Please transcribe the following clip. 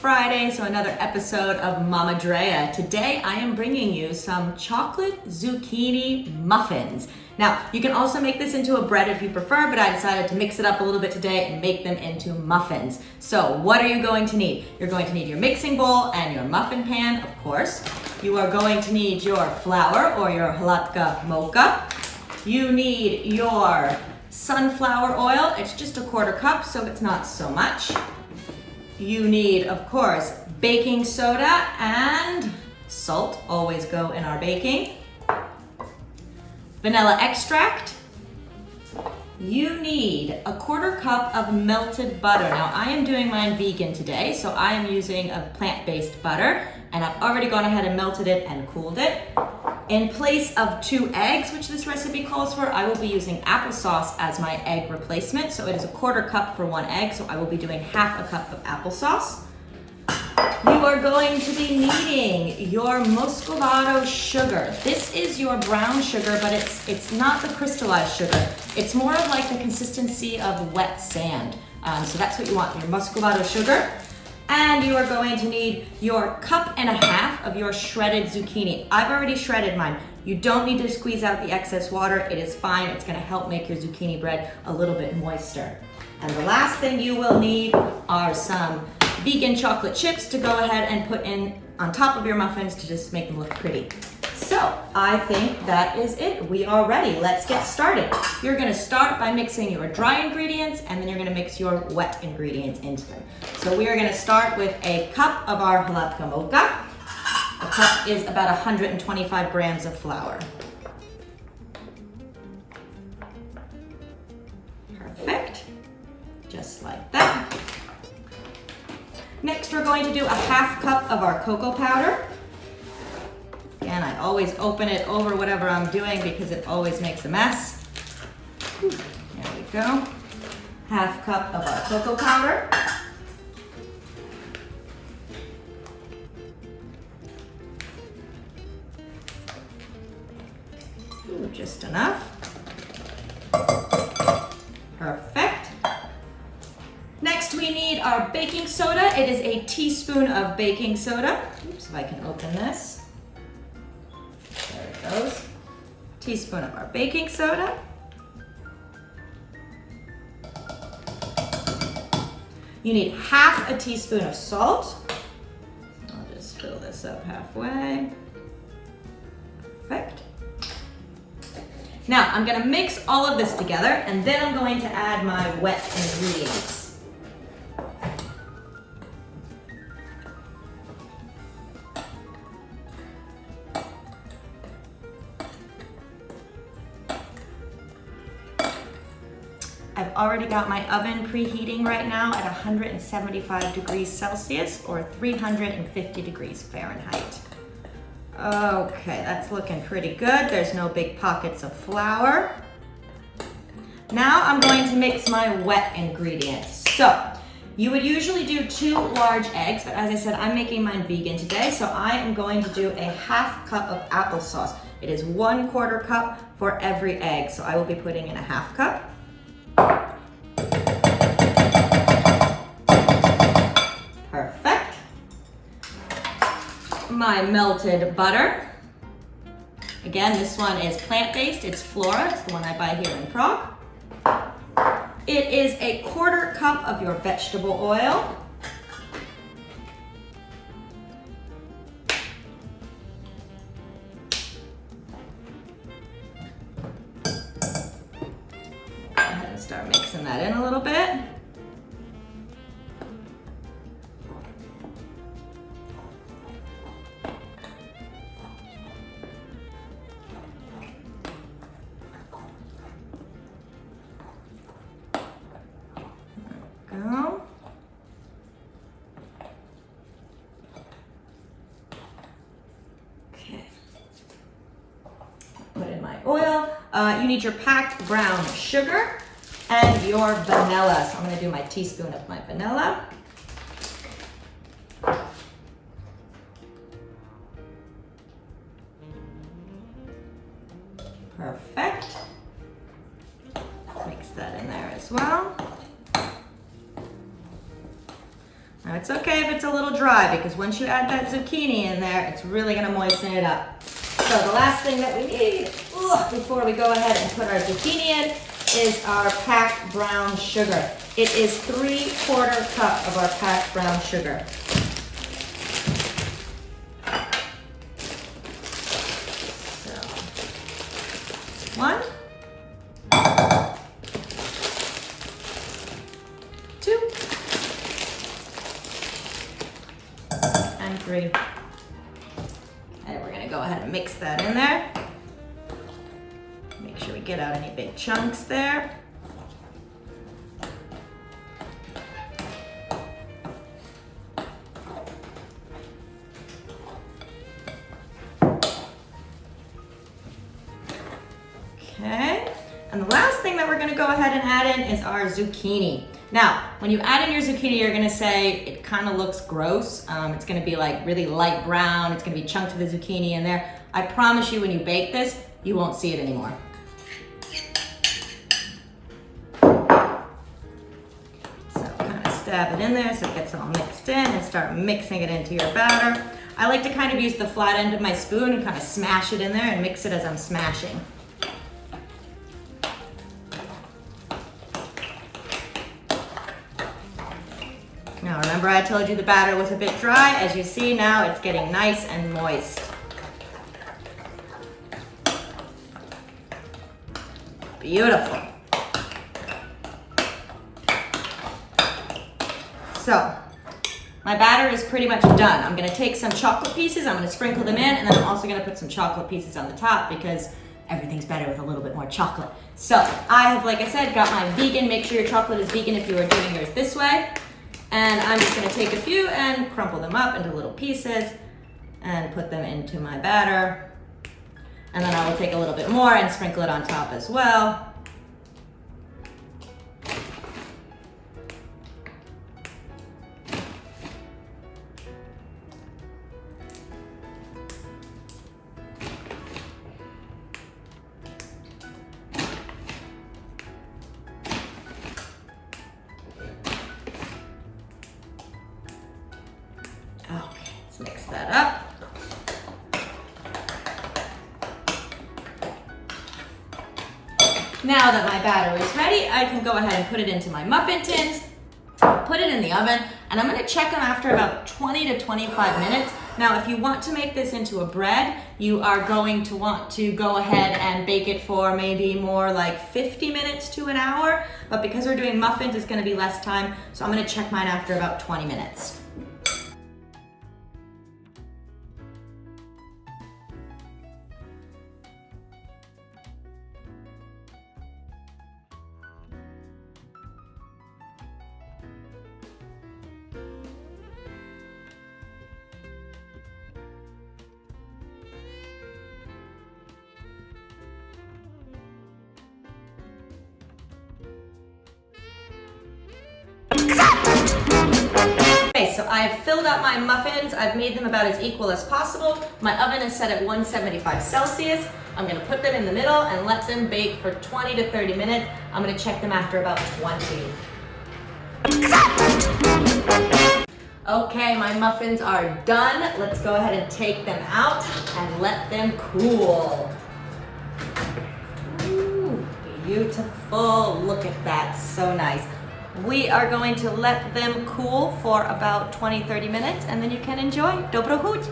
Friday, so another episode of Mama Drea. Today I am bringing you some chocolate zucchini muffins. Now, you can also make this into a bread if you prefer, but I decided to mix it up a little bit today and make them into muffins. So what are you going to need? You're going to need your mixing bowl and your muffin pan, of course. You are going to need your flour or your halatka mocha. You need your sunflower oil. It's just a 1/4 cup, so it's not so much. You need, of course, baking soda and salt, always go in our baking. Vanilla extract. You need a 1/4 cup of melted butter. Now, I am doing mine vegan today, so I am using a plant-based butter, and I've already gone ahead and melted it and cooled it. In place of 2 eggs, which this recipe calls for, I will be using applesauce as my egg replacement. So it is a 1/4 cup for 1 egg, so I will be doing 1/2 cup of applesauce. You are going to be needing your muscovado sugar. This is your brown sugar, but it's not the crystallized sugar. It's more of like the consistency of wet sand. So that's what you want, your muscovado sugar. And you are going to need your 1.5 cups of your shredded zucchini. I've already shredded mine. You don't need to squeeze out the excess water. It is fine. It's going to help make your zucchini bread a little bit moister. And the last thing you will need are some vegan chocolate chips to go ahead and put in on top of your muffins to just make them look pretty. So I think that is it. We are ready. Let's get started. You're going to start by mixing your dry ingredients, and then you're going to mix your wet ingredients into them. So we are going to start with a cup of our halatka mocha. A cup is about 125 grams of flour. Perfect. Just like that. Next, we're going to do a 1/2 cup of our cocoa powder. Again, I always open it over whatever I'm doing because it always makes a mess. There we go. 1/2 cup of our cocoa powder. Ooh, just enough. Perfect. Next, we need our baking soda. It is a teaspoon of baking soda. Oops, if I can open this. There it goes. Teaspoon of our baking soda. You need 1/2 teaspoon of salt. I'll just fill this up halfway. Perfect. Now, I'm gonna mix all of this together, and then I'm going to add my wet ingredients. I've already got my oven preheating right now at 175 degrees Celsius or 350 degrees Fahrenheit. Okay, that's looking pretty good. There's no big pockets of flour. Now I'm going to mix my wet ingredients. So, you would usually do 2 large eggs, but as I said, I'm making mine vegan today, so I am going to do a 1/2 cup of applesauce. It is 1/4 cup for every egg, so I will be putting in a 1/2 cup. Perfect. My melted butter. Again, this one is plant-based. It's Flora. It's the one I buy here in Prague. It is a 1/4 cup of your vegetable oil. Go ahead and start mixing that in a little bit. Go. Okay. Put in my oil. You need your packed brown sugar and your vanilla. So I'm going to do my teaspoon of my vanilla. Perfect. Mix that in there as well. Now it's okay if it's a little dry because once you add that zucchini in there, it's really gonna moisten it up. So the last thing that we need before we go ahead and put our zucchini in is our packed brown sugar. It is 3/4 cup of our packed brown sugar. So, 1, 2, and 3. And we're gonna go ahead and mix that in there. Make sure we get out any big chunks there. Okay, and the last thing that we're gonna go ahead and add in is our zucchini. Now, when you add in your zucchini, you're gonna say it kind of looks gross. It's gonna be like really light brown. It's gonna be chunks of the zucchini in there. I promise you when you bake this, you won't see it anymore. So kind of stab it in there so it gets all mixed in and start mixing it into your batter. I like to kind of use the flat end of my spoon and kind of smash it in there and mix it as I'm smashing. Now remember I told you the batter was a bit dry. As you see now it's getting nice and moist. Beautiful. So my batter is pretty much done. I'm gonna take some chocolate pieces, I'm gonna sprinkle them in, and then I'm also gonna put some chocolate pieces on the top because everything's better with a little bit more chocolate. So I have, like I said, got my vegan. Make sure your chocolate is vegan if you are doing yours this way. And I'm just gonna take a few and crumple them up into little pieces and put them into my batter. And then I will take a little bit more and sprinkle it on top as well. Okay, let's mix that up. Now that my batter is ready, I can go ahead and put it into my muffin tins, put it in the oven, and I'm gonna check them after about 20 to 25 minutes. Now, if you want to make this into a bread, you are going to want to go ahead and bake it for maybe more like 50 minutes to an hour, but because we're doing muffins, it's gonna be less time, so I'm gonna check mine after about 20 minutes. Okay, so I've filled up my muffins. I've made them about as equal as possible. My oven is set at 175 Celsius. I'm gonna put them in the middle and let them bake for 20 to 30 minutes. I'm gonna check them after about 20. Okay, my muffins are done. Let's go ahead and take them out and let them cool. Ooh, beautiful. Look at that, so nice. We are going to let them cool for about 20-30 minutes and then you can enjoy. Dobro hut!